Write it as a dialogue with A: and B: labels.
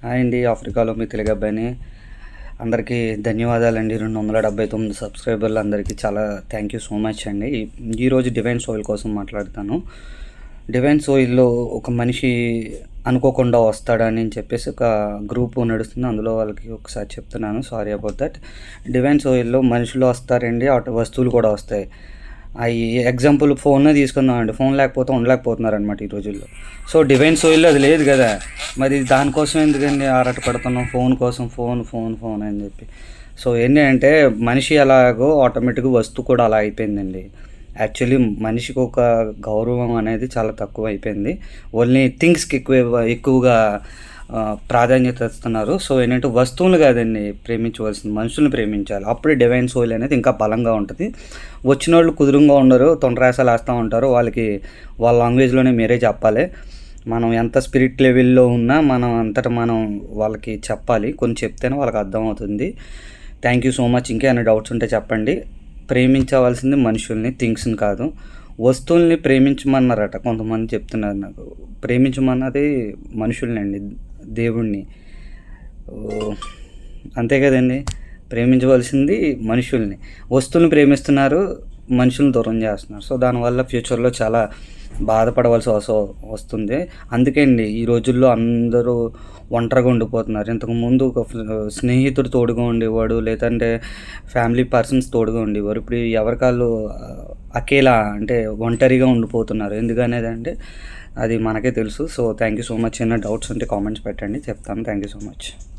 A: Hi అండి, ఆఫ్రికాలో మీ తెలుగు అబ్బాయిని. అందరికీ ధన్యవాదాలండి. 279 సబ్స్క్రైబర్లు అందరికీ చాలా థ్యాంక్ యూ సో మచ్ అండి. ఈరోజు డివైన్ సోయిల్ కోసం మాట్లాడతాను. డివైన్ సోయిల్లో ఒక మనిషి అనుకోకుండా వస్తాడని చెప్పేసి ఒక గ్రూప్ నడుస్తుంది. అందులో వాళ్ళకి ఒకసారి చెప్తున్నాను, సారీ అబౌట్ దట్. డివైన్ సోయిల్లో మనుషులు వస్తారండి, అటు వస్తువులు కూడా వస్తాయి. అవి ఎగ్జాంపుల్ ఫోన్నే తీసుకుందామండి. ఫోన్ లేకపోతే ఉండలేకపోతున్నారు అనమాట ఈ రోజుల్లో. సో డివైన్ సోయిల్లో అది లేదు కదా, మరి దానికోసం ఎందుకండి ఆరాట పడుతున్నాం? ఫోన్ కోసం ఫోన్ ఫోన్ ఫోన్ అని చెప్పి. సో ఏంటి అంటే మనిషి ఎలాగో ఆటోమేటిక్గా వస్తువు కూడా అలా అయిపోయిందండి. యాక్చువల్లీ మనిషికి ఒక గౌరవం అనేది చాలా తక్కువ అయిపోయింది. ఓన్లీ థింగ్స్కి ఎక్కువగా ప్రాధాన్యత ఇస్తున్నారు. సో ఏంటంటే వస్తువులు కాదండి ప్రేమించవలసింది, మనుషుల్ని ప్రేమించాలి. అప్పుడే డివైన్ సోల్ అనేది ఇంకా బలంగా ఉంటుంది. వచ్చిన వాళ్ళు కుదురుగా ఉండరు, తొండరాసాలు వేస్తూ ఉంటారు. వాళ్ళకి వాళ్ళ లాంగ్వేజ్లోనే మీరే చెప్పాలి. మనం ఎంత స్పిరిట్ లెవెల్లో ఉన్నా మనం అంతటా మనం వాళ్ళకి చెప్పాలి. కొన్ని చెప్తేనే వాళ్ళకి అర్థమవుతుంది. Thank you so much. ఇంకేమైనా డౌట్స్ ఉంటే చెప్పండి. ప్రేమించవలసింది మనుషుల్ని, థింగ్స్ని కాదు. వస్తువుల్ని ప్రేమించమన్నారట కొంతమంది చెప్తున్నారు నాకు. ప్రేమించమన్నది మనుషుల్ని అండి, దేవుణ్ణి. అంతే కదండి, ప్రేమించవలసింది మనుషుల్ని. వస్తువుల్ని ప్రేమిస్తున్నారు, మనుషుల్ని దూరం చేస్తున్నారు. సో దానివల్ల ఫ్యూచర్లో చాలా బాధపడవలసి వస్తుంది. అందుకే అండి ఈ రోజుల్లో అందరూ ఒంటరిగా ఉండిపోతున్నారు. ఇంతకుముందు ఒక స్నేహితుడు తోడుగా ఉండేవాడు, లేదంటే ఫ్యామిలీ పర్సన్స్ తోడుగా ఉండేవారు. ఇప్పుడు ఎవరికాళ్ళు అకేలా అంటే ఒంటరిగా ఉండిపోతున్నారు. ఎందుకనేది అంటే అది మనకే తెలుసు. So thank you so much. ఏమైనా డౌట్స్ ఉంటే కామెంట్స్ పెట్టండి, చెప్తాను. Thank you so much.